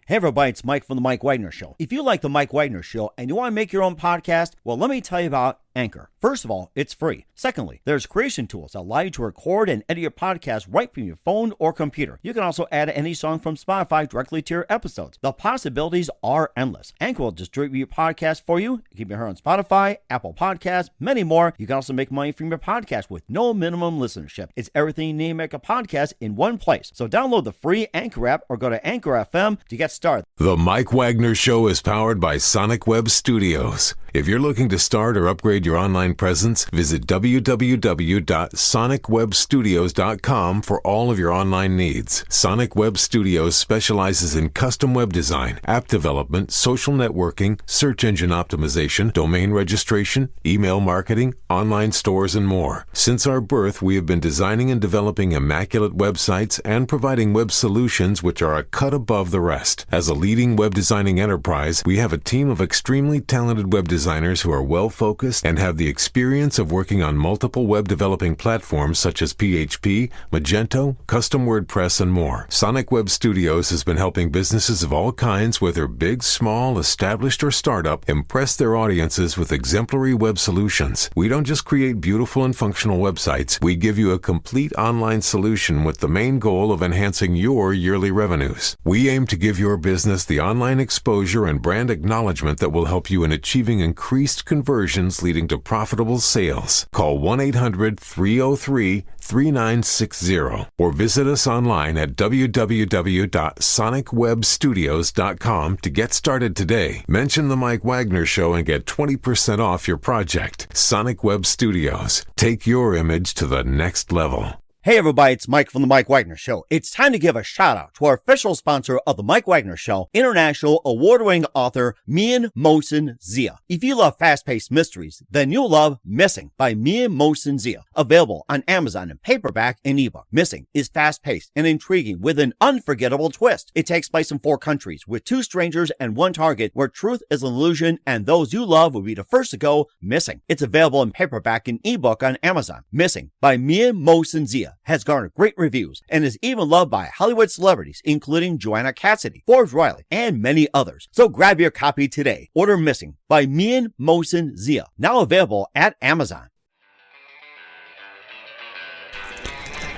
Hey everybody, it's Mike from The Mike Wagner Show. If you like The Mike Wagner Show and you want to make your own podcast, well, let me tell you about Anchor. First of all, it's free. Secondly, there's creation tools that allow you to record and edit your podcast right from your phone or computer. You can also add any song from Spotify directly to your episodes. The possibilities are endless. Anchor will distribute your podcast for you. You can be heard on Spotify, Apple Podcasts, many more. You can also make money from your podcast with no minimum listenership. It's everything you need to make a podcast in one place. So download the free Anchor app or go to Anchor FM to get started. The Mike Wagner Show is powered by Sonic Web Studios. If you're looking to start or upgrade your online presence, visit www.sonicwebstudios.com for all of your online needs. Sonic Web Studios specializes in custom web design, app development, social networking, search engine optimization, domain registration, email marketing, online stores, and more. Since our birth, we have been designing and developing immaculate websites and providing web solutions which are a cut above the rest. As a leading web designing enterprise, we have a team of extremely talented web designers who are well-focused and have the experience of working on multiple web developing platforms such as PHP, Magento, custom WordPress, and more. Sonic Web Studios has been helping businesses of all kinds, whether big, small, established, or startup, impress their audiences with exemplary web solutions. We don't just create beautiful and functional websites. We give you a complete online solution with the main goal of enhancing your yearly revenues. We aim to give your business the online exposure and brand acknowledgement that will help you in achieving increased conversions leading to profitable sales. Call 1-800-303-3960 or visit us online at www.sonicwebstudios.com to get started today. Mention The Mike Wagner Show and get 20% off your project. Sonic Web Studios. Take your image to the next level. Hey everybody, it's Mike from The Mike Wagner Show. It's time to give a shout out to our official sponsor of The Mike Wagner Show, international award-winning author Mian Mohsen Zia. If you love fast-paced mysteries, then you'll love Missing by Mian Mohsen Zia. Available on Amazon in paperback and ebook. Missing is fast-paced and intriguing with an unforgettable twist. It takes place in 4 countries with 2 strangers and 1 target where truth is an illusion and those you love will be the first to go missing. It's available in paperback and ebook on Amazon. Missing by Mian Mohsen Zia has garnered great reviews and is even loved by Hollywood celebrities, including Joanna Cassidy, Forbes Riley, and many others. So grab your copy today. Order Missing by Mian Mohsen Zia, now available at Amazon.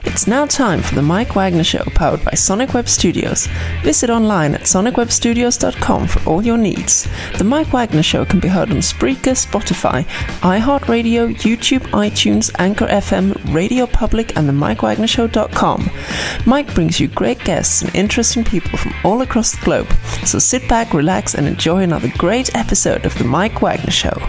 It's now time for the Mike Wagner Show, powered by Sonic Web Studios. Visit online at sonicwebstudios.com for all your needs. The Mike Wagner Show can be heard on Spreaker, Spotify, iHeartRadio, YouTube, iTunes, Anchor FM, Radio Public, and themikewagnershow.com. Mike brings you great guests and interesting people from all across the globe. So sit back, relax, and enjoy another great episode of the Mike Wagner Show.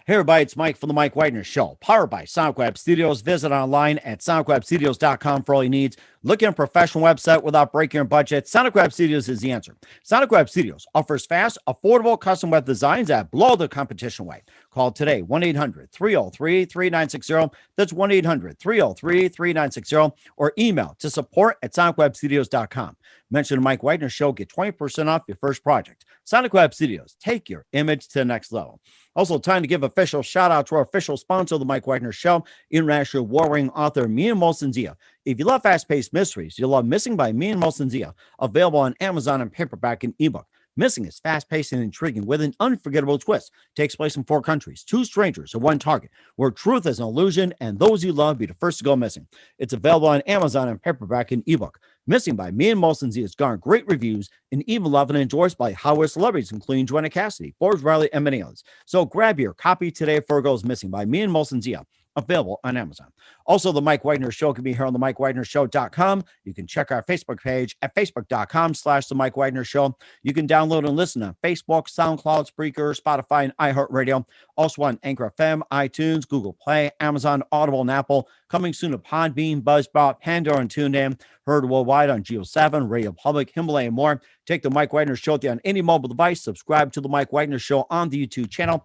Hey everybody, it's Mike from The Mike Wagner Show, powered by Sonic Web Studios. Visit online at sonicwebstudios.com for all your needs. Looking at a professional website without breaking your budget? Sonic Web Studios is the answer. Sonic Web Studios offers fast, affordable custom web designs that blow the competition away. Call today, 1-800-303-3960. That's 1-800-303-3960. Or email to support@sonicwebstudios.com. Mention the Mike Wagner Show, get 20% off your first project. Sonic Web Studios, take your image to the next level. Also, time to give official shout out to our official sponsor of the Mike Wagner Show, international warring author Mian Mohsen Zia. If you love fast-paced mysteries, you'll love Missing by Mian Mohsen Zia, available on Amazon in paperback and ebook. Missing is fast-paced and intriguing with an unforgettable twist. Takes place in 4 countries, 2 strangers and 1 target, where truth is an illusion and those you love be the first to go missing. It's available on Amazon in paperback and ebook. Missing by Mian Mohsen Zia has garnered great reviews and even loved and endorsed by Hollywood celebrities, including Joanna Cassidy, Forbes Riley, and many others. So grab your copy today before it goes missing by Mian Mohsen Zia. Available on Amazon. Also, the Mike Wagner Show can be here on the MikeWagnerShow.com. You can check our Facebook page at facebook.com/the Mike Wagner Show. You can download and listen on Facebook, SoundCloud, Spreaker, Spotify, and iHeartRadio. Also on Anchor FM, iTunes, Google Play, Amazon, Audible, and Apple. Coming soon to Podbean, Buzzsprout, Pandora, and TuneIn. Heard worldwide on Geo 7, Radio Public, Himalaya, and more. Take the Mike Wagner Show on any mobile device. Subscribe to the Mike Wagner Show on the YouTube channel.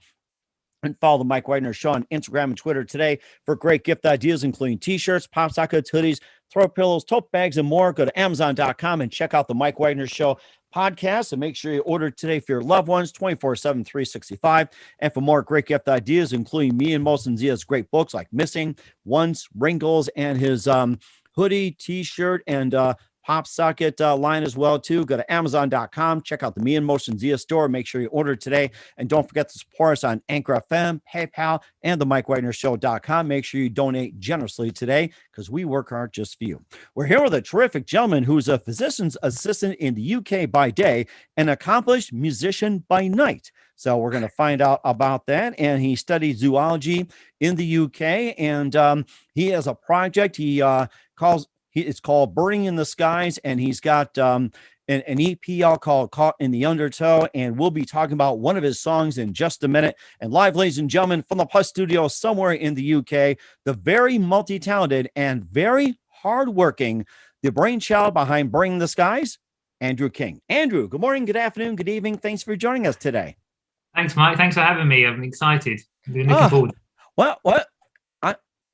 And follow the Mike Wagner Show on Instagram and Twitter today for great gift ideas, including t-shirts, pop sockets, hoodies, throw pillows, tote bags, and more. Go to Amazon.com and check out the Mike Wagner Show podcast, and make sure you order today for your loved ones 24/7, 365. And for more great gift ideas, including me and Molson Zia's great books like Missing, Once, Wrinkles, and his hoodie, t-shirt, and pop socket line as well too. Go to Amazon.com, check out the Me and Motion Zia store. Make sure you order today, and don't forget to support us on Anchor FM, PayPal, and the MikeWagnerShow.com. Make sure you donate generously today, because we work hard just for you. We're here with a terrific gentleman who's a physician's assistant in the UK by day, an accomplished musician by night. So we're going to find out about that. And he studied zoology in the UK, and he has a project it's called Burning in the Skies, and he's got an EP called Caught in the Undertow, and we'll be talking about one of his songs in just a minute. And live, ladies and gentlemen, from the Plus Studio somewhere in the UK, the very multi-talented and very hardworking, the brainchild behind Burning in the Skies, Andrew King. Andrew, good morning, good afternoon, good evening. Thanks for joining us today. Thanks, Mike. Thanks for having me. I'm excited. I'm looking forward. What?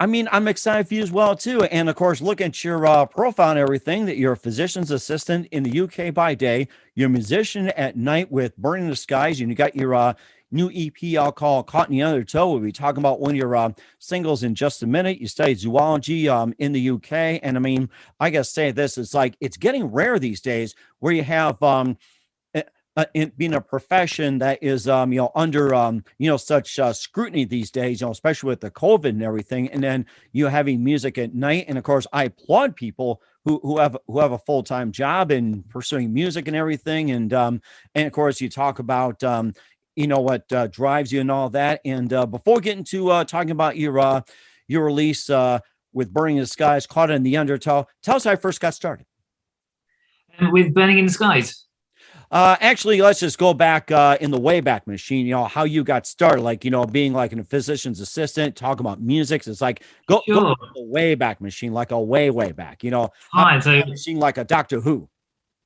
I mean, I'm excited for you as well, too. And, of course, look at your profile and everything, that you're a physician's assistant in the UK by day. You're a musician at night with Burning in the Skies. And you got your new EP I'll call Caught in the Undertow. We'll be talking about one of your singles in just a minute. You studied zoology in the UK. And, I mean, I got to say this. It's like it's getting rare these days where you have in being a profession that is, under, such scrutiny these days, especially with the COVID and everything. And then you having music at night. And of course, I applaud people who have a full-time job and pursuing music and everything. And of course, you talk about, what drives you and all that. And before getting to talking about your release with Burning in the Skies, Caught in the Undertow, tell us how I first got started. With Burning in the Skies. Actually, let's just go back in the Wayback Machine, how you got started, like, being like a physician's assistant, talk about music. It's like, go the Wayback Machine, like a way back, Fine, so machine like a Doctor Who.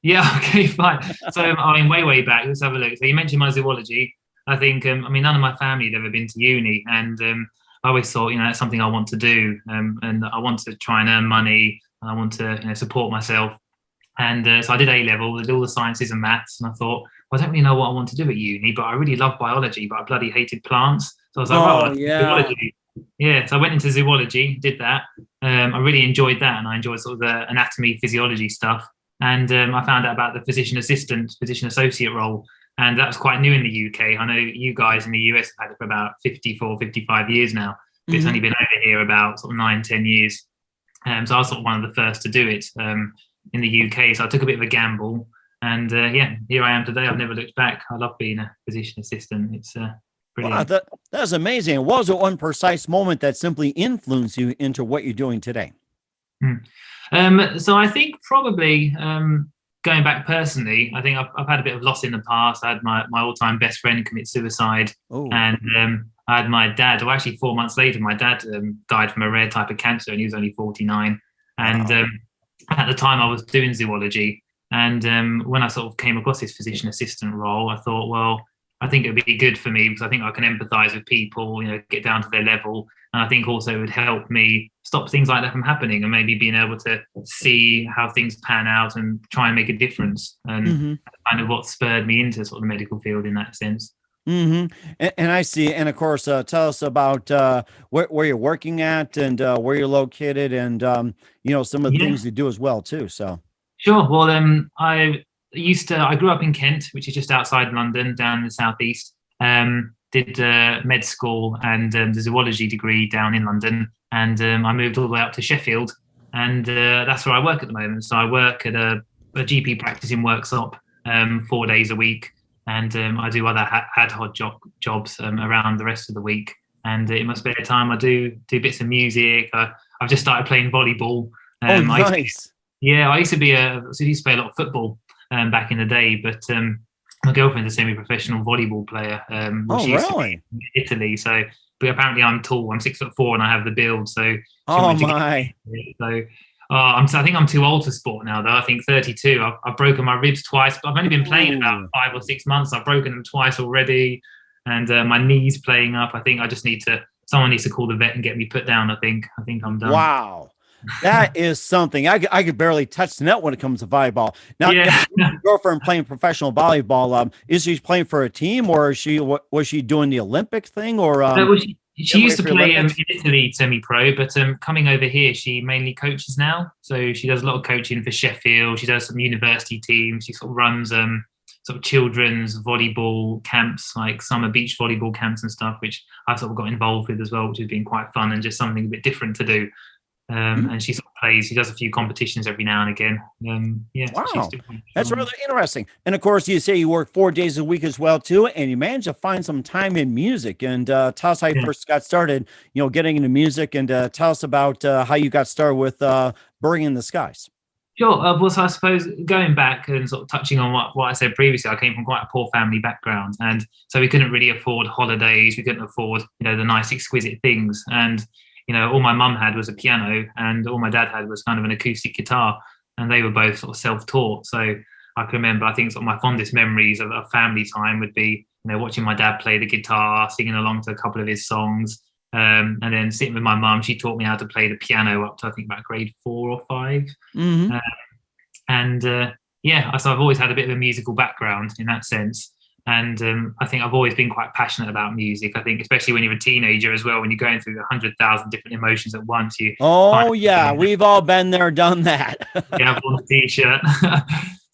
Yeah, okay, fine. So, I mean, way back, let's have a look. So you mentioned my zoology. I think, none of my family had ever been to uni, and I always thought, that's something I want to do, and I want to try and earn money, and I want to support myself. And so I did A-level, did all the sciences and maths, and I thought, well, I don't really know what I want to do at uni, but I really love biology, but I bloody hated plants. So I was like, zoology. Yeah, so I went into zoology, did that. I really enjoyed that, and I enjoyed sort of the anatomy, physiology stuff. And I found out about the physician associate role, and that was quite new in the UK. I know you guys in the US have had it for about 54, 55 years now. But It's only been over here about sort of 9-10 years. So I was sort of one of the first to do it in the UK. So I took a bit of a gamble, and here I am today. I've never looked back. I love being a physician assistant. It's brilliant. Wow, that's amazing. What was the one precise moment that simply influenced you into what you're doing today? So I think probably going back personally, I think I've had a bit of loss in the past. I had my all-time best friend commit suicide. And I had my dad, or actually 4 months later, my dad died from a rare type of cancer, and he was only 49. And at the time I was doing zoology, and when I sort of came across this physician assistant role, I thought, well, I think it would be good for me, because I think I can empathize with people, get down to their level. And I think also it would help me stop things like that from happening, and maybe being able to see how things pan out and try and make a difference. And kind of what spurred me into sort of the medical field in that sense. And I see. And of course, tell us about where you're working at, and where you're located, and some of the things you do as well too. So sure. Well, I grew up in Kent, which is just outside London, down in the southeast. Did med school and the zoology degree down in London, and I moved all the way up to Sheffield, and that's where I work at the moment. So I work at a GP practice in Worksop 4 days a week. And I do other ad hoc jobs around the rest of the week. And in my spare time, I do bits of music. I've just started playing volleyball. Nice. I used to play a lot of football back in the day, but my girlfriend's a semi-professional volleyball player. Really? In Italy. So, but apparently I'm tall. I'm 6'4" and I have the build. So, I think I'm too old for sport now, though. I think 32. I've broken my ribs twice, but I've only been playing about 5 or 6 months. I've broken them twice already. and my knees playing up. I think I just someone needs to call the vet and get me put down. I think I'm done. Wow. That is something. I could barely touch the net when it comes to volleyball. Now, Yeah. your girlfriend playing professional volleyball, is she playing for a team, or was she doing the Olympic thing, or Well, she used to play in Olympics? Italy semi-pro, but coming over here, she mainly coaches now. So she does a lot of coaching for Sheffield. She does some university teams. She sort of runs sort of children's volleyball camps, like summer beach volleyball camps and stuff, which I've sort of got involved with as well, which has been quite fun and just something a bit different to do. And she sort of plays. She does a few competitions every now and again. Wow, that's really interesting. And of course, you say you work 4 days a week as well too, and you managed to find some time in music. And tell us how you first got started, getting into music, and tell us about how you got started with Burning in the Skies. Sure. Well, so I suppose going back and sort of touching on what I said previously, I came from quite a poor family background, and so we couldn't really afford holidays. We couldn't afford, the nice, exquisite things, and all my mum had was a piano, and all my dad had was kind of an acoustic guitar, and they were both sort of self-taught. So I can remember, I think sort of my fondest memories of family time would be, watching my dad play the guitar, singing along to a couple of his songs, and then sitting with my mum. She taught me how to play the piano up to, I think, about grade 4 or 5. Mm-hmm. So I've always had a bit of a musical background in that sense. And I think I've always been quite passionate about music. I think especially when you're a teenager as well, when you're going through 100,000 different emotions at once. We've all been there, done that. You have one t-shirt.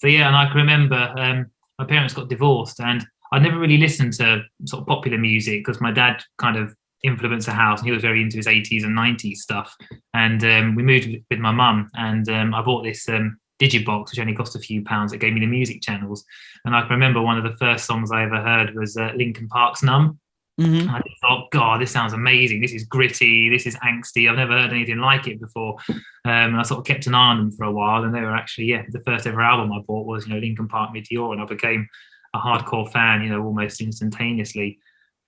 And I can remember my parents got divorced, and I never really listened to sort of popular music because my dad kind of influenced the house, and he was very into his 80s and 90s stuff. And we moved with my mum, and I bought this Digibox, which only cost a few pounds. It gave me the music channels, and I can remember one of the first songs I ever heard was Linkin Park's "Numb." Mm-hmm. I just thought, God, this sounds amazing. This is gritty. This is angsty. I've never heard anything like it before. And I sort of kept an eye on them for a while, and they were actually, the first ever album I bought was, Linkin Park Meteor, and I became a hardcore fan, almost instantaneously.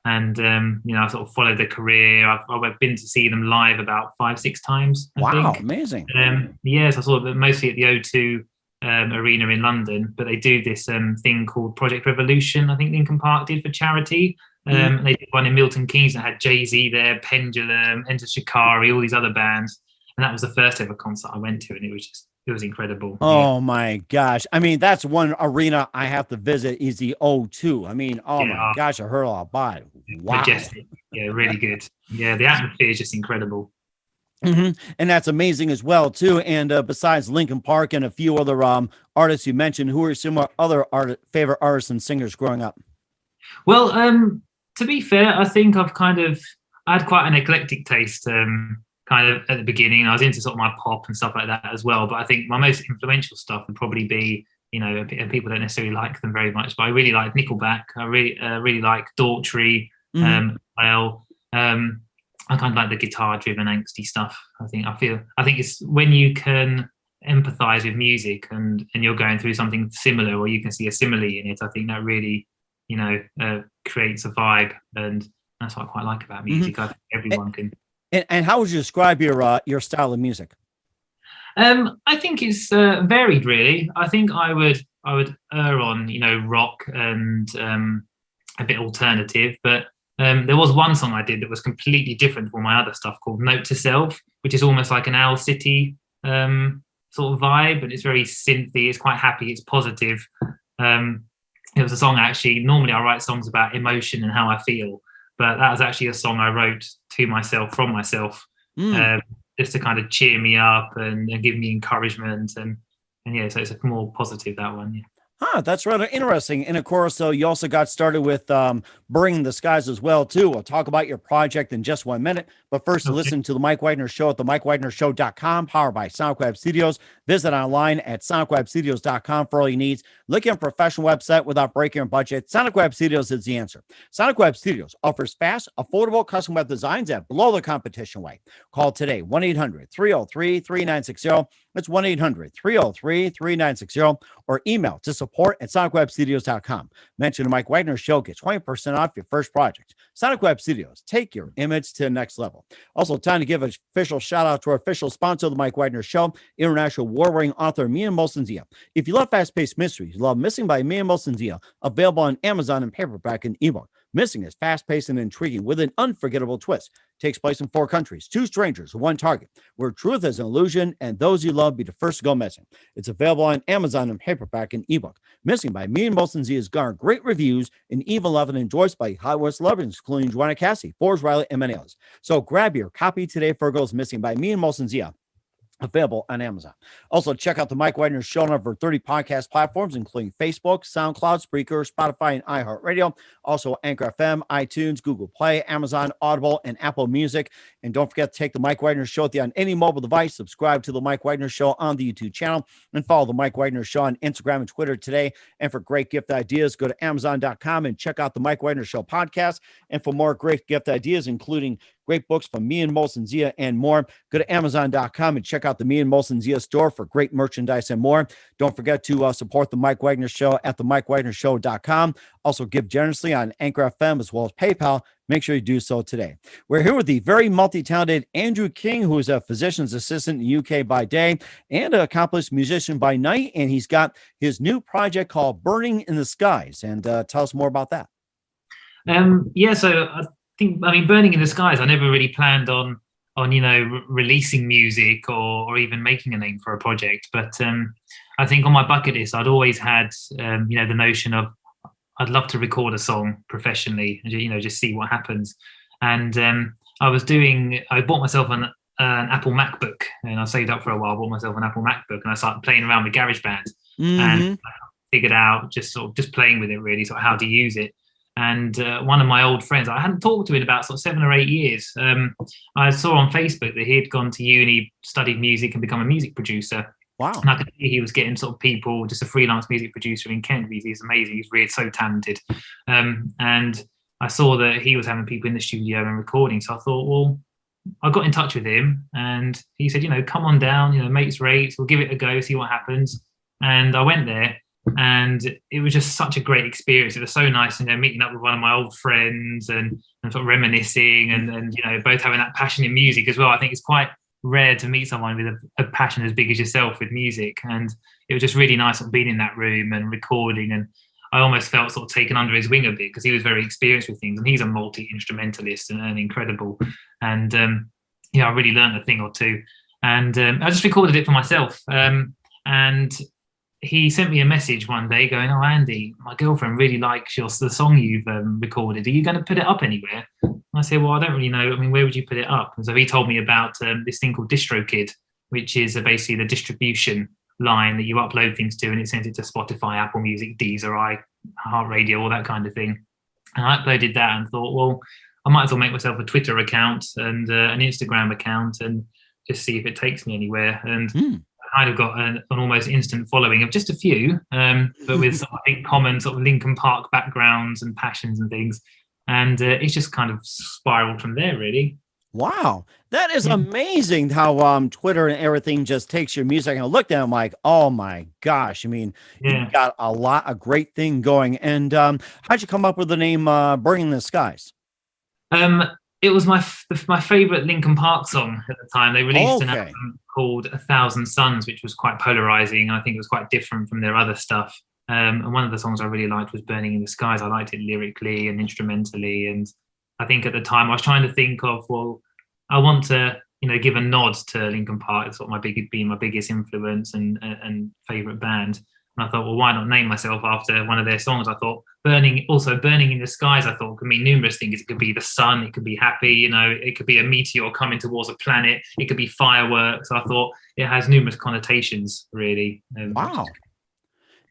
And I sort of followed their career. I've been to see them live about 5-6 times. I think. Amazing. Yes, I saw them mostly at the O2 Arena in London, but they do this thing called Project Revolution. I think Linkin Park did for charity. And they did one in Milton Keynes that had Jay-Z there, Pendulum, Enter Shikari, all these other bands. And that was the first ever concert I went to, and it was incredible. Oh my gosh. I mean, that's one arena I have to visit is the O2. I mean, my gosh, I heard all about it. Wow. Majestic. Yeah, really good. Yeah, the atmosphere is just incredible. Mm-hmm. And that's amazing as well, too. And besides Linkin Park and a few other artists you mentioned, who are some other favorite artists and singers growing up? Well, to be fair, I think I had quite an eclectic taste kind of at the beginning. I was into sort of my pop and stuff like that as well. But I think my most influential stuff would probably be, and people don't necessarily like them very much, but I really like Nickelback. I really like Daughtry. I kind of like the guitar-driven, angsty stuff. I think it's when you can empathize with music and you're going through something similar, or you can see a simile in it. I think that really, creates a vibe, and that's what I quite like about music. I think everyone can. And how would you describe your style of music? I think it's varied, really. I think I would err on rock and a bit alternative, but there was one song I did that was completely different from my other stuff called Note to Self, which is almost like an Owl City sort of vibe, and it's very synthy. It's quite happy. It's positive. It was a song actually. Normally, I write songs about emotion and how I feel, but that was actually a song I wrote to myself from myself, just to kind of cheer me up and give me encouragement. And so it's more positive, that one. Yeah. That's rather interesting. And of course, you also got started with Burning the Skies as well, too. We'll talk about your project in just 1 minute. But first, listen to the Mike Wagner Show at themikewagnershow.com, powered by Sonic Web Studios. Visit online at sonicwebstudios.com for all your needs. Looking at a professional website without breaking your budget? Sonic Web Studios is the answer. Sonic Web Studios offers fast, affordable custom web designs that blow the competition away. Call today, 1-800-303-3960. That's 1-800-303-3960, or email to support@sonicwebstudios.com. Mention the Mike Wagner Show, get 20% off your first project. Sonic Web Studios, take your image to the next level. Also, time to give an official shout out to our official sponsor of the Mike Wagner Show, international award-winning author Mia Molson-Zia. If you love fast-paced mysteries, you love Missing by Mia Molson-Zia, available on Amazon in paperback and ebook. Missing is fast-paced and intriguing with an unforgettable twist. Takes place in 4 countries, 2 strangers, 1 target, where truth is an illusion and those you love be the first to go missing. It's available on Amazon in paperback and ebook. Missing by me and Molson Z has garnered great reviews and even loved and enjoyed by Hollywood celebrities, including Joanna Cassie, Forbes Riley, and many others. So grab your copy today for Girls Missing by me and Molson Z. Available on Amazon. Also, check out the Mike Wagner Show on over 30 podcast platforms, including Facebook, SoundCloud, Spreaker, Spotify, and iHeartRadio. Also, Anchor FM, iTunes, Google Play, Amazon, Audible, and Apple Music. And don't forget to take the Mike Wagner Show on any mobile device. Subscribe to the Mike Wagner Show on the YouTube channel and follow the Mike Wagner Show on Instagram and Twitter today. And for great gift ideas, go to Amazon.com and check out the Mike Wagner Show podcast. And for more great gift ideas, including great books from me and Molson Zia and more, go to Amazon.com and check out the Me and Molson Zia store for great merchandise and more. Don't forget to support the Mike Wagner Show at themikewagnershow.com. Also give generously on Anchor FM as well as PayPal. Make sure you do so today. We're here with the very multi-talented Andrew King, who is a physician's assistant in the UK by day and an accomplished musician by night. And he's got his new project called Burning in the Skies. And tell us more about that. Burning in the Skies, I never really planned on releasing music or even making a name for a project. But I think on my bucket list, I'd always had, the notion of I'd love to record a song professionally and, just see what happens. And I bought myself an Apple MacBook, and I saved up for a while, bought myself an Apple MacBook, and I started playing around with GarageBand and I figured out just playing with it really, sort of how to use it. And one of my old friends, I hadn't talked to in about 7 or 8 years. I saw on Facebook that he had gone to uni, studied music, and become a music producer. Wow! And I could see he was getting people, just a freelance music producer in Kent. He's amazing. He's really so talented. And I saw that he was having people in the studio and recording. So I thought, well, I got in touch with him, and he said, come on down. Mates rates. We'll give it a go, see what happens. And I went there. And it was just such a great experience. It was so nice, meeting up with one of my old friends and sort of reminiscing and both having that passion in music as well. I think it's quite rare to meet someone with a passion as big as yourself with music. And it was just really nice sort of being in that room and recording. And I almost felt sort of taken under his wing a bit because he was very experienced with things. And he's a multi-instrumentalist and incredible. And, I really learned a thing or two. And I just recorded it for myself. And he sent me a message one day going, "Oh, Andy, my girlfriend really likes the song you've recorded. Are you going to put it up anywhere?" And I said, "Well, I don't really know. Where would you put it up?" And so he told me about this thing called DistroKid, which is basically the distribution line that you upload things to, and it sends it to Spotify, Apple Music, Deezer, iHeartRadio, all that kind of thing. And I uploaded that and thought, well, I might as well make myself a Twitter account and an Instagram account and just see if it takes me anywhere. And kind of got an almost instant following of just a few, but with I think common sort of Linkin Park backgrounds and passions and things. And it's just kind of spiraled from there, really. Wow. That is amazing how Twitter and everything just takes your music. And I looked at it, I'm like, oh my gosh. You've got a great thing going. And how'd you come up with the name Burning in the Skies? It was my favorite Linkin Park song at the time. They released an album called 1,000 Suns, which was quite polarizing. I think it was quite different from their other stuff. And one of the songs I really liked was Burning in the Skies. I liked it lyrically and instrumentally. And I think at the time I was trying to think of, well, I want to, give a nod to Linkin Park. It's sort of being my biggest influence and favorite band. And I thought, well, why not name myself after one of their songs? I thought Burning in the Skies, I thought could mean numerous things. It could be the sun, it could be happy, it could be a meteor coming towards a planet, it could be fireworks. I thought it has numerous connotations, really. Wow.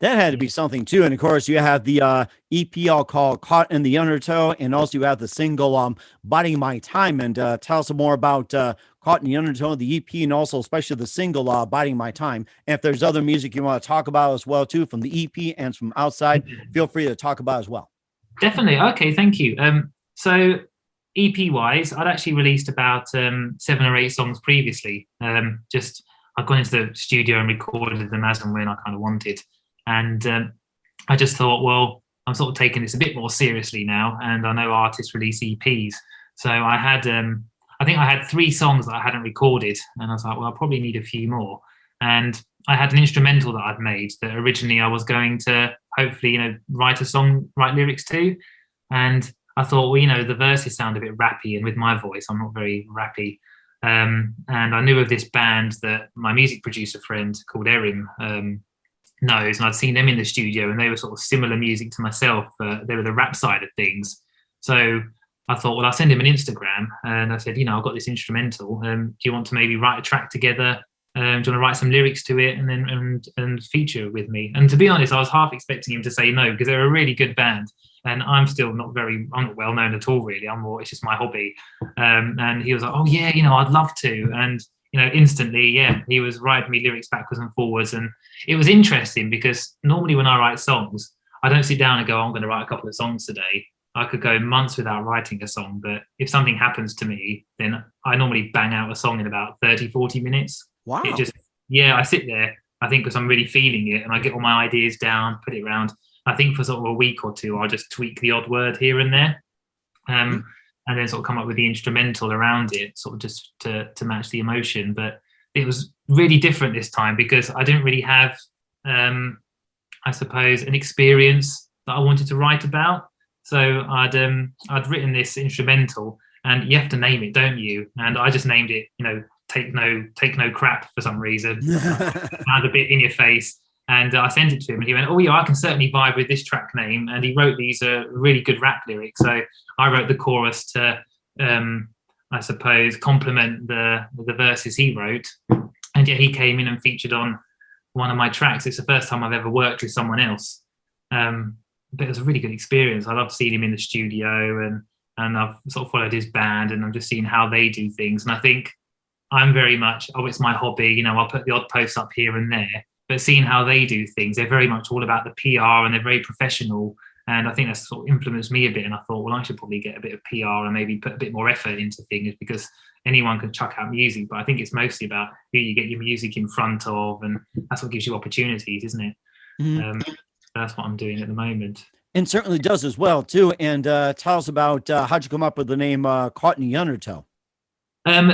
That had to be something too. And of course you have the EP all called Caught in the Undertow, and also you have the single Biding My Time. And tell us more about Caught in the Undertow, the EP, and also especially the single Biding My Time. And if there's other music you want to talk about as well too from the EP and from outside, feel free to talk about as well. Definitely. Okay, thank you. So EP wise, I'd actually released about 7 or 8 songs previously. I've gone into the studio and recorded them as and when I kind of wanted. And I just thought, well, I'm sort of taking this a bit more seriously now. And I know artists release EPs. So I had, I think I had 3 songs that I hadn't recorded. And I was like, well, I'll probably need a few more. And I had an instrumental that I'd made that originally I was going to hopefully, write lyrics to. And I thought, well, the verses sound a bit rappy, and with my voice, I'm not very rappy. And I knew of this band that my music producer friend called Erin knows, and I'd seen them in the studio, and they were sort of similar music to myself. They were the rap side of things. So I thought, well, I'll send him an Instagram, and I said, I've got this instrumental. Do you want to maybe write a track together? Do you want to write some lyrics to it and then and feature with me? And to be honest, I was half expecting him to say no, because they're a really good band, and I'm not well known at all, really. It's just my hobby. And he was like, oh yeah, I'd love to. And instantly, yeah, he was writing me lyrics backwards and forwards, and it was interesting because normally when I write songs, I don't sit down and go, I'm going to write a couple of songs today. I could go months without writing a song, but if something happens to me, then I normally bang out a song in about 30, 40 minutes. Wow. I sit there, I think, because I'm really feeling it, and I get all my ideas down, put it around. I think for sort of a week or two, I'll just tweak the odd word here and there, and then sort of come up with the instrumental around it, sort of just to match the emotion. But it was really different this time because I didn't really have, I suppose, an experience that I wanted to write about. So I'd written this instrumental, and you have to name it, don't you? And I just named it, take no crap for some reason. Sound a bit in your face. And I sent it to him, and he went, oh yeah, I can certainly vibe with this track name. And he wrote these really good rap lyrics. So I wrote the chorus to, I suppose, complement the verses he wrote. And yeah, he came in and featured on one of my tracks. It's the first time I've ever worked with someone else. But it was a really good experience. I love seeing him in the studio, and I've sort of followed his band, and I'm just seeing how they do things. And I think I'm very much, it's my hobby. I'll put the odd post up here and there, but seeing how they do things, they're very much all about the PR, and they're very professional. And I think that's sort of influenced me a bit. And I thought, well, I should probably get a bit of PR and maybe put a bit more effort into things, because anyone can chuck out music. But I think it's mostly about who you get your music in front of, and that's what gives you opportunities, isn't it? Mm-hmm. That's what I'm doing at the moment. And certainly does as well, too. And tell us about how'd you come up with the name Caught in the Undertow?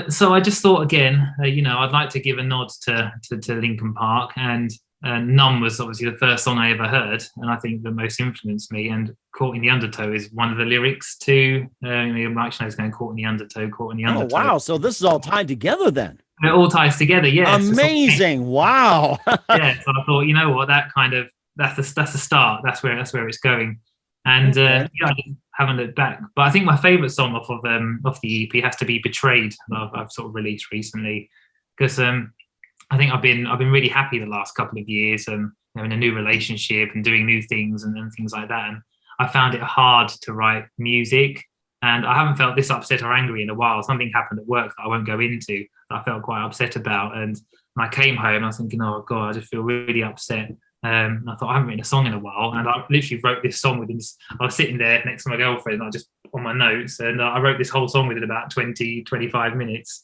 So I just thought, again, I'd like to give a nod to Linkin Park, and Numb was obviously the first song I ever heard, and I think that most influenced me. And Caught in the Undertow is one of the lyrics to Mike Schneider's going, caught in the undertow, caught in the undertow. Oh, wow. So this is all tied together then. It all ties together, yeah. Amazing. Wow. Yeah, so I thought, you know what, that's the start. That's where it's going. And I haven't looked back. But I think my favourite song off the EP has to be Betrayed, that I've sort of released recently, because I think I've been really happy the last couple of years, in a new relationship and doing new things and things like that. And I found it hard to write music, and I haven't felt this upset or angry in a while. Something happened at work that I won't go into that I felt quite upset about. And when I came home, I was thinking, oh God, I just feel really upset. And I thought, I haven't written a song in a while. And I literally wrote this song I was sitting there next to my girlfriend, and I just on my notes, and I wrote this whole song within about 20, 25 minutes.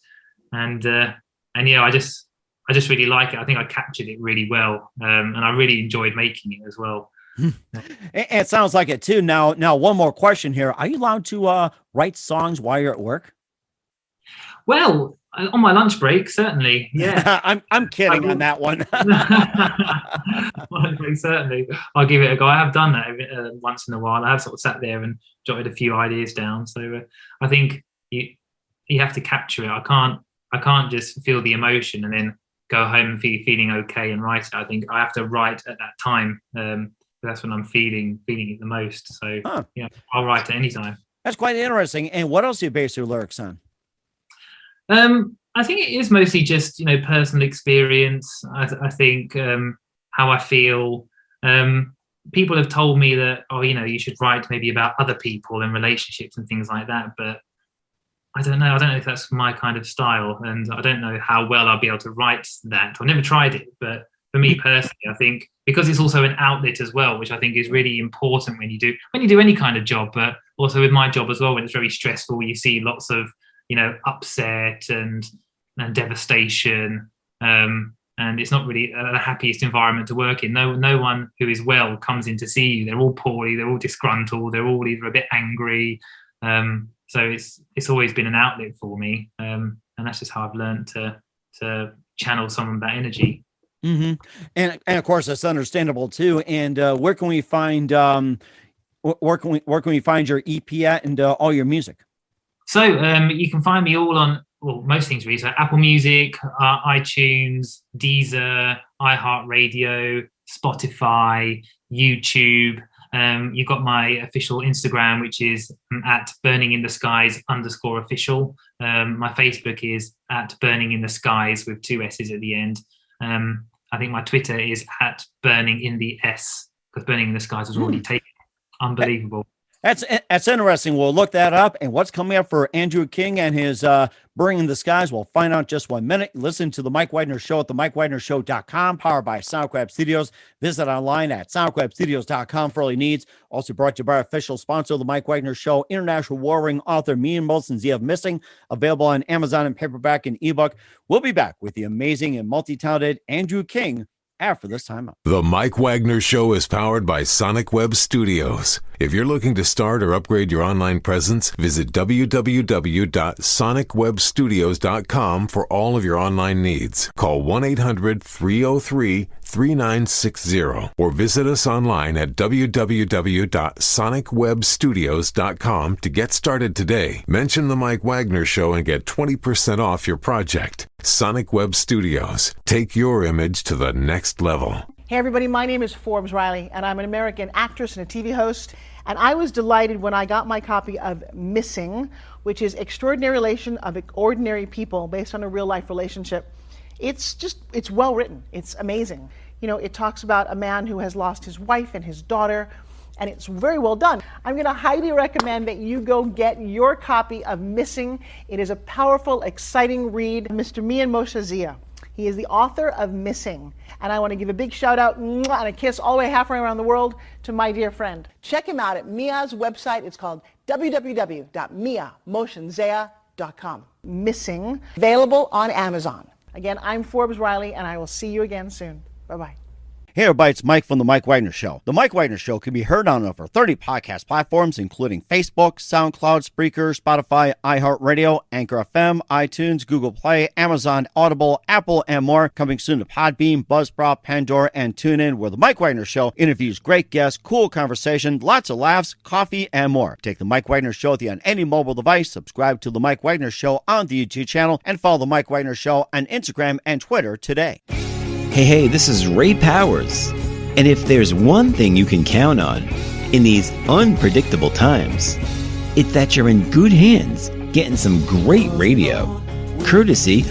And yeah, I just really like it. I think I captured it really well. And I really enjoyed making it as well. It sounds like it too. Now, one more question here. Are you allowed to write songs while you're at work? Well, on my lunch break, certainly. Yeah, I'm kidding on that one. Certainly, I'll give it a go. I have done that once in a while. I have sort of sat there and jotted a few ideas down. So I think you have to capture it. I can't just feel the emotion and then go home and feeling okay and write it. I think I have to write at that time. That's when I'm feeling it the most. So yeah, I'll write at any time. That's quite interesting. And what else do you base your lyrics on? I think it is mostly just, personal experience. I think how I feel. People have told me that, you should write maybe about other people and relationships and things like that. But I don't know. I don't know if that's my kind of style. And I don't know how well I'll be able to write that. I've never tried it. But for me personally, I think because it's also an outlet as well, which I think is really important when you do any kind of job, but also with my job as well, when it's very stressful, you see lots of upset and devastation, and it's not really the happiest environment to work in. No one who is well comes in to see you. They're all poorly, they're all disgruntled, they're all either a bit angry. So it's always been an outlet for me, and that's just how I've learned to channel some of that energy. Mm-hmm. And of course that's understandable too. And where can we find where can we find your EP at and all your music? So you can find me all on, well, most things really. So Apple Music, iTunes, Deezer, iHeartRadio, Spotify, YouTube. You've got my official Instagram, which is at burningintheskies_official. My Facebook is at burningintheskies with 2 S's at the end. I think my Twitter is at burninginthes, because Burning in the Skies was already taken. Unbelievable. That's interesting. We'll look that up. And what's coming up for Andrew King and his Burning in the Skies, we'll find out in just 1 minute. Listen to the Mike Wagner Show at the MikeWagnerShow.com, powered by SoundCloud Studios. Visit online at SoundCloudStudios.com for all your needs. Also brought to you by our official sponsor of the Mike Wagner Show, international war ring author Mean Molson's of Missing, available on Amazon and paperback and ebook. We'll be back with the amazing and multi-talented Andrew King after this time up. The Mike Wagner Show is powered by Sonic Web Studios. If you're looking to start or upgrade your online presence, visit www.sonicwebstudios.com for all of your online needs. Call 1-800-303-3960 or visit us online at www.sonicwebstudios.com to get started today. Mention the Mike Wagner Show and get 20% off your project. Sonic Web Studios. Take your image to the next level. Hey everybody, my name is Forbes Riley, and I'm an American actress and a TV host. And I was delighted when I got my copy of Missing, which is Extraordinary Relation of Ordinary People based on a real life relationship. It's well written. It's amazing. You know, it talks about a man who has lost his wife and his daughter, and it's very well done. I'm going to highly recommend that you go get your copy of Missing. It is a powerful, exciting read. Mr. Mian Moshe Zia. He is the author of Missing. And I want to give a big shout out and a kiss all the way halfway around the world to my dear friend. Check him out at Mia's website. It's called www.miamoshenzea.com. Missing, available on Amazon. Again, I'm Forbes Riley, and I will see you again soon. Bye-bye. Hey everybody, it's Mike from The Mike Wagner Show. The Mike Wagner Show can be heard on over 30 podcast platforms, including Facebook, SoundCloud, Spreaker, Spotify, iHeartRadio, Anchor FM, iTunes, Google Play, Amazon, Audible, Apple, and more. Coming soon to Podbean, Buzzsprout, Pandora, and TuneIn, where The Mike Wagner Show interviews great guests, cool conversation, lots of laughs, coffee, and more. Take The Mike Wagner Show with you on any mobile device. Subscribe to The Mike Wagner Show on the YouTube channel, and follow The Mike Wagner Show on Instagram and Twitter today. Hey, this is Ray Powers. And if there's one thing you can count on in these unpredictable times, it's that you're in good hands getting some great radio, courtesy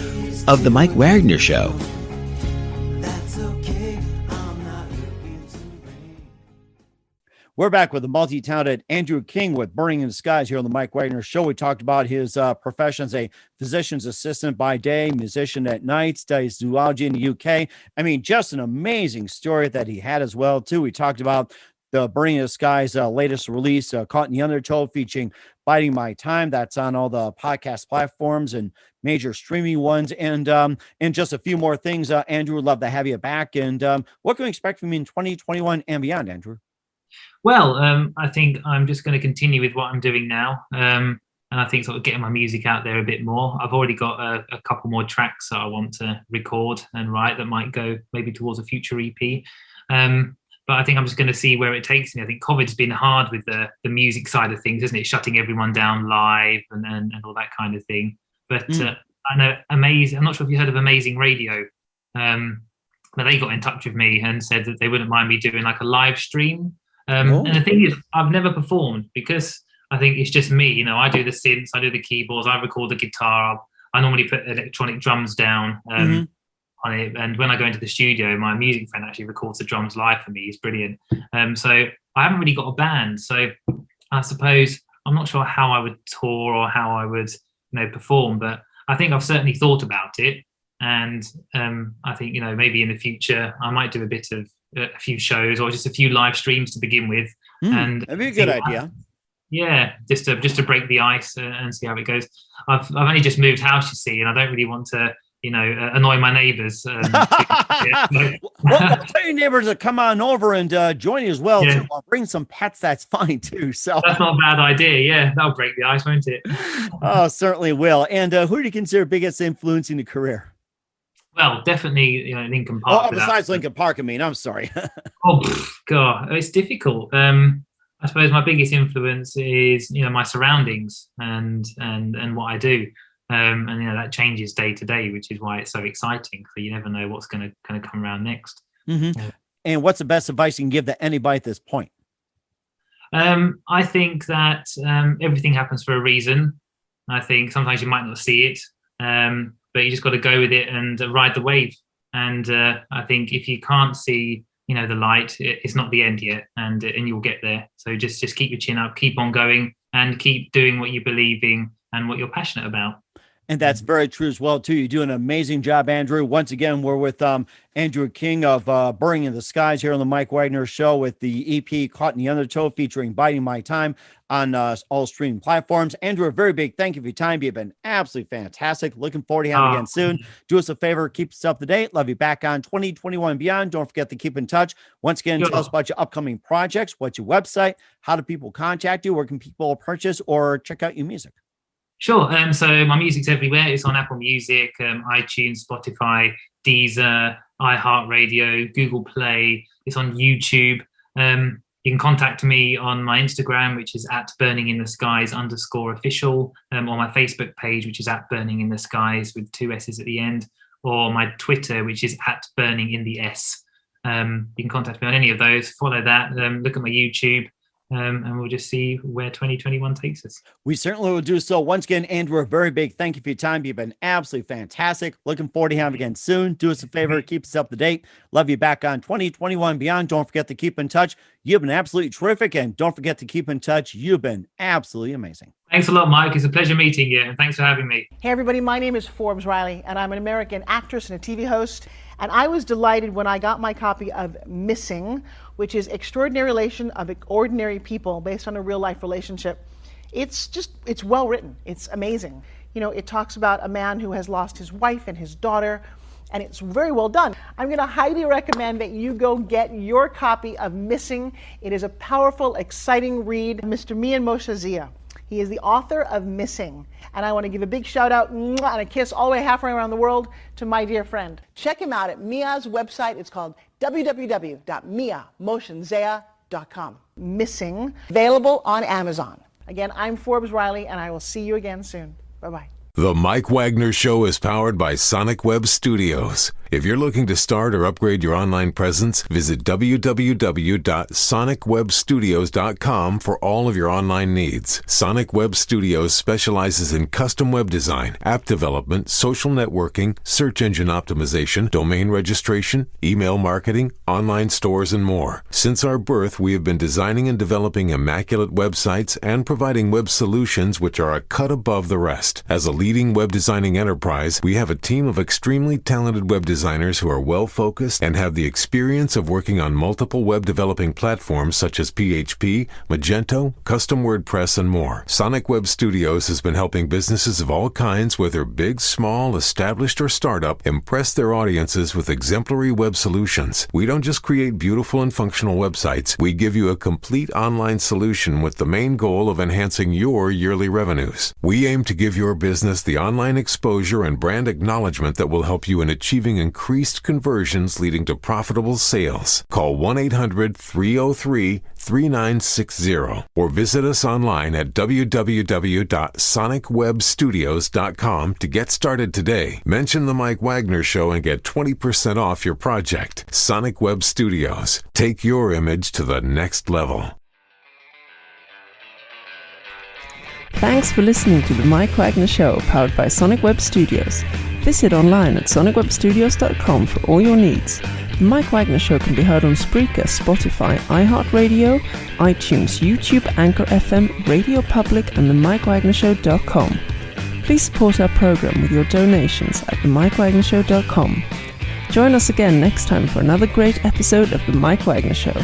of The Mike Wagner Show. We're back with the multi-talented Andrew King with Burning in the Skies here on the Mike Wagner Show. We talked about his profession as a physician's assistant by day, musician at night, studies zoology in the UK. I mean, just an amazing story that he had as well, too. We talked about the Burning in the Skies latest release, Caught in the Undertow, featuring Biding My Time. That's on all the podcast platforms and major streaming ones. And just a few more things, Andrew, would love to have you back. And what can we expect from you in 2021 and beyond, Andrew? Well, I think I'm just going to continue with what I'm doing now. And I think sort of getting my music out there a bit more. I've already got a couple more tracks that I want to record and write that might go maybe towards a future EP. But I think I'm just going to see where it takes me. I think COVID's been hard with the music side of things, isn't it? Shutting everyone down live and all that kind of thing. But I know Amazing. I'm not sure if you heard of Amazing Radio. But they got in touch with me and said that they wouldn't mind me doing like a live stream. And the thing is, I've never performed because I think it's just me. You know, I do the synths, I do the keyboards, I record the guitar. I normally put electronic drums down on it. And when I go into the studio, my music friend actually records the drums live for me. He's brilliant. So I haven't really got a band. So I suppose I'm not sure how I would tour or how I would, perform. But I think I've certainly thought about it. And I think, maybe in the future, I might do a few shows or just a few live streams to begin with. And that'd be a good idea. Yeah, just to break the ice and see how it goes. I've only just moved house, you see, and I don't really want to, annoy my neighbours. Well, tell your neighbours to come on over and join you as well. Yeah. So bring some pets. That's fine too. So that's not a bad idea. Yeah, that'll break the ice, won't it? Oh, certainly will. And who do you consider biggest influence in your career? Well, definitely, Linkin Park. Oh, besides Linkin Park, I'm sorry. Oh, God, it's difficult. I suppose my biggest influence is, my surroundings and what I do. And that changes day to day, which is why it's so exciting. So you never know what's going to kind of come around next. Mm-hmm. And what's the best advice you can give to anybody at this point? I think that everything happens for a reason. I think sometimes you might not see it, but you just got to go with it and ride the wave. And I think if you can't see, the light, it's not the end yet, and you'll get there. So just keep your chin up, keep on going, and keep doing what you believe in and what you're passionate about. And that's very true as well, too. You do an amazing job, Andrew. Once again, we're with Andrew King of Burning in the Skies here on the Mike Wagner Show with the EP Caught in the Undertow featuring Biding My Time on all streaming platforms. Andrew, a very big thank you for your time. You've been absolutely fantastic. Looking forward to having you again soon. Do us a favor, keep us up to date. Love you back on 2021 and beyond. Don't forget to keep in touch. Once again, tell us about your upcoming projects. What's your website? How do people contact you? Where can people purchase or check out your music? Sure. So my music's everywhere. It's on Apple Music, iTunes, Spotify, Deezer, iHeartRadio, Google Play. It's on YouTube. You can contact me on my Instagram, which is @burningintheskies_official, or my Facebook page, which is @burningintheskies with 2 S's at the end, or my Twitter, which is @burninginthes. You can contact me on any of those. Follow that. Look at my YouTube. And we'll just see where 2021 takes us. We certainly will do so. Once again, Andrew, a very big thank you for your time. You've been absolutely fantastic. Looking forward to having you again soon. Do us a favor, keep us up to date. Love you back on 2021 and beyond. Don't forget to keep in touch. You've been absolutely terrific. And don't forget to keep in touch. You've been absolutely amazing. Thanks a lot, Mike. It's a pleasure meeting you. And thanks for having me. Hey, everybody. My name is Forbes Riley, and I'm an American actress and a TV host. And I was delighted when I got my copy of Missing, which is Extraordinary Relation of Ordinary People based on a real life relationship. It's well written. It's amazing. It talks about a man who has lost his wife and his daughter, and it's very well done. I'm going to highly recommend that you go get your copy of Missing. It is a powerful, exciting read. Mr. Mian Moshe Zia. He is the author of Missing. And I want to give a big shout out and a kiss all the way halfway around the world to my dear friend. Check him out at Mia's website. It's called www.miamotionzea.com. Missing, available on Amazon. Again, I'm Forbes Riley, and I will see you again soon. Bye-bye. The Mike Wagner Show is powered by Sonic Web Studios. If you're looking to start or upgrade your online presence, visit www.sonicwebstudios.com for all of your online needs. Sonic Web Studios specializes in custom web design, app development, social networking, search engine optimization, domain registration, email marketing, online stores, and more. Since our birth, we have been designing and developing immaculate websites and providing web solutions which are a cut above the rest. As a leading web designing enterprise, we have a team of extremely talented web designers who are well-focused and have the experience of working on multiple web developing platforms such as PHP, Magento, custom WordPress, and more. Sonic Web Studios has been helping businesses of all kinds, whether big, small, established, or startup, impress their audiences with exemplary web solutions. We don't just create beautiful and functional websites. We give you a complete online solution with the main goal of enhancing your yearly revenues. We aim to give your business the online exposure and brand acknowledgement that will help you in achieving increased conversions leading to profitable sales. Call 1-800-303-3960 or visit us online at www.sonicwebstudios.com to get started today. Mention the Mike Wagner Show and get 20% off your project. Sonic Web Studios. Take your image to the next level. Thanks for listening to the Mike Wagner Show, powered by Sonic Web Studios. Visit online at sonicwebstudios.com for all your needs. The Mike Wagner Show can be heard on Spreaker, Spotify, iHeartRadio, iTunes, YouTube, Anchor FM, Radio Public, and themikewagnershow.com. Please support our program with your donations at themikewagnershow.com. Join us again next time for another great episode of The Mike Wagner Show.